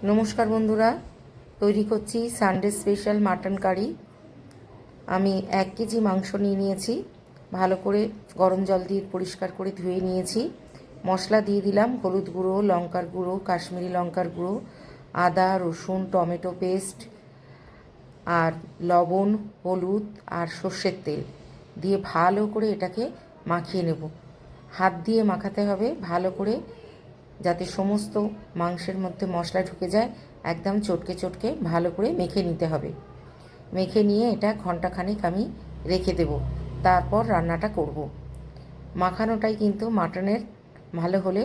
নমস্কার বন্ধুরা, তৈরি করছি সানডে স্পেশাল মাটন কারি। আমি 1 কেজি মাংস নিয়েছি। ভালো করে গরম জল দিয়ে পরিষ্কার করে ধুয়ে নিয়েছি। মশলা দিয়ে দিলাম হলুদ গুঁড়ো, লঙ্কার গুঁড়ো, কাশ্মীরি লঙ্কার গুঁড়ো, আদা রসুন টমেটো পেস্ট, আর লবণ, হলুদ আর সর্ষের তেল দিয়ে ভালো করে এটাকে মাখিয়ে নেব। হাত দিয়ে মাখাতে হবে ভালো করে, যাতে সমস্ত মাংসের মধ্যে মশলা ঢুকে যায়। একদম চটকে চটকে ভালো করে মেখে নিতে হবে। মেখে নিয়ে এটা ঘন্টাখানেক আমি রেখে দেব, তারপর রান্নাটা করব। মাখানোটাই কিন্তু মাটনের ভালো হলে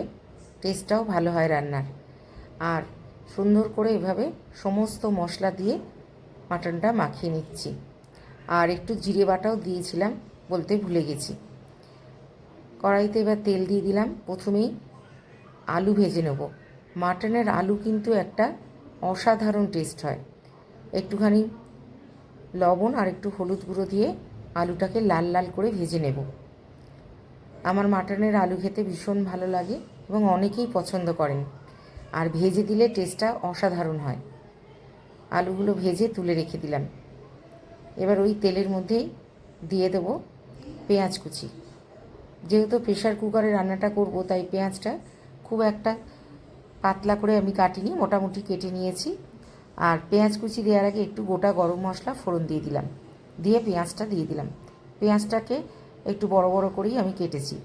টেস্টটাও ভালো হয় রান্নার। আর সুন্দর করে এভাবে সমস্ত মশলা দিয়ে মাটনটা মাখিয়ে নিচ্ছি। আর একটু জিরে বাটাও দিয়েছিলাম, বলতে ভুলে গেছি। কড়াইতে এবার তেল দিয়ে দিলাম। প্রথমেই আলু ভেজে নেব। মাটনের আলু কিন্তু একটা অসাধারণ টেস্ট হয়। একটুখানি লবণ আর একটু হলুদ গুঁড়ো দিয়ে আলুটাকে লাল লাল করে ভেজে নেব। আমার মাটনের আলু খেতে ভীষণ ভালো লাগে এবং অনেকেই পছন্দ করেন। আর ভেজে দিলে টেস্টটা অসাধারণ হয়। আলুগুলো ভেজে তুলে রেখে দিলাম। এবার ওই তেলের মধ্যেই দিয়ে দেব পেঁয়াজ কুচি। যেহেতু প্রেশার কুকারে রান্নাটা করব, তাই পেঁয়াজটা খুব একটা পাতলা করে আমি কাটিনি, মোটামুটি কেটে নিয়েছি। আর পেঁয়াজ কুচি দেওয়ার আগে একটু গোটা গরম মশলা ফোড়ন দিয়ে দিলাম, দিয়ে পেঁয়াজটা দিয়ে দিলাম। পেঁয়াজটাকে একটু বড় বড় করেই আমি কেটেছি।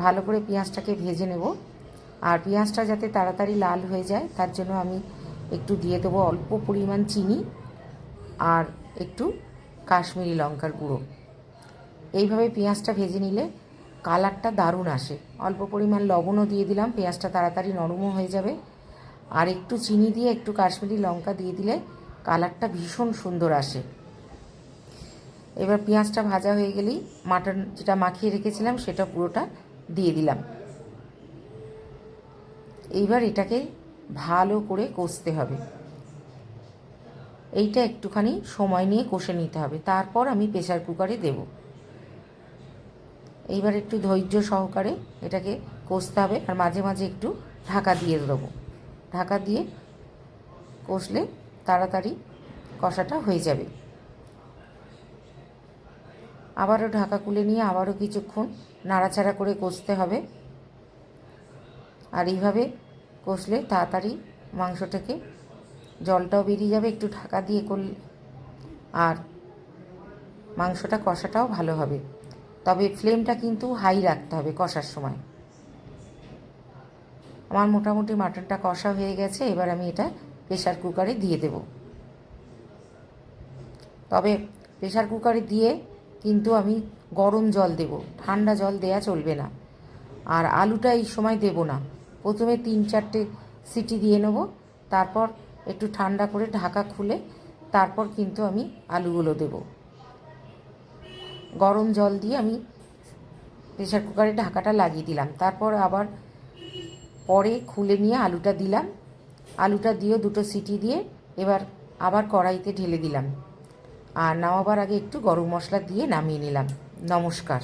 ভালো করে পেঁয়াজটাকে ভেজে নেব। আর পেঁয়াজটা যাতে তাড়াতাড়ি লাল হয়ে যায়, তার জন্য আমি একটু দিয়ে দেবো অল্প পরিমাণ চিনি আর একটু কাশ্মীরি লঙ্কার গুঁড়ো। এইভাবে পেঁয়াজটা ভেজে নিলে কালারটা দারুণ আসে। অল্প পরিমাণ লবণও দিয়ে দিলাম, পেঁয়াজটা তাড়াতাড়ি নরমও হয়ে যাবে। আর একটু চিনি দিয়ে একটু কাশ্মীরি লঙ্কা দিয়ে দিলে কালারটা ভীষণ সুন্দর আসে। এবার পেঁয়াজটা ভাজা হয়ে গেলেই মাটন যেটা মাখিয়ে রেখেছিলাম সেটা পুরোটা দিয়ে দিলাম। এইবার এটাকে ভালো করে কষতে হবে। এইটা একটুখানি সময় নিয়ে কষে নিতে হবে, তারপর আমি প্রেসার কুকারে দেব। এইবার একটু ধৈর্য সহকারে এটাকে কষতে হবে, আর মাঝে মাঝে একটু ঢাকা দিয়ে দেবো। ঢাকা দিয়ে কষলে তাড়াতাড়ি কষাটা হয়ে যাবে। আবারও ঢাকা খুলে নিয়ে আবারও কিছুক্ষণ নাড়াচাড়া করে কষতে হবে। আর এইভাবে কষলে তাড়াতাড়ি মাংসটাকে জলটাও বেরিয়ে যাবে একটু ঢাকা দিয়ে করলে, আর মাংসটা কষাটাও ভালো হবে। তবে ফ্লেমটা কিন্তু হাই রাখতে হবে কষার সময়। আমার মোটামুটি মাটনটা কষা হয়ে গেছে। এবার আমি এটা প্রেসার কুকারে দিয়ে দেব। তবে প্রেসার কুকারে দিয়ে কিন্তু আমি গরম জল দেব, ঠান্ডা জল দেয়া চলবে না। আর আলুটা এই সময় দেব না, প্রথমে 3-4টে সিটি দিয়ে নেব, তারপর একটু ঠান্ডা করে ঢাকা খুলে তারপর কিন্তু আমি আলুগুলো দেব। গরম জল দিয়ে আমি প্রেসার কুকারে ঢাকাটা লাগিয়ে দিলাম, তারপর আবার পরে খুলে নিয়ে আলুটা দিলাম। আলুটা দিয়েও 2টো সিটি দিয়ে এবার আবার কড়াইতে ঢেলে দিলাম। আর নামাবার আগে একটু গরম মশলা দিয়ে নামিয়ে নিলাম। নমস্কার।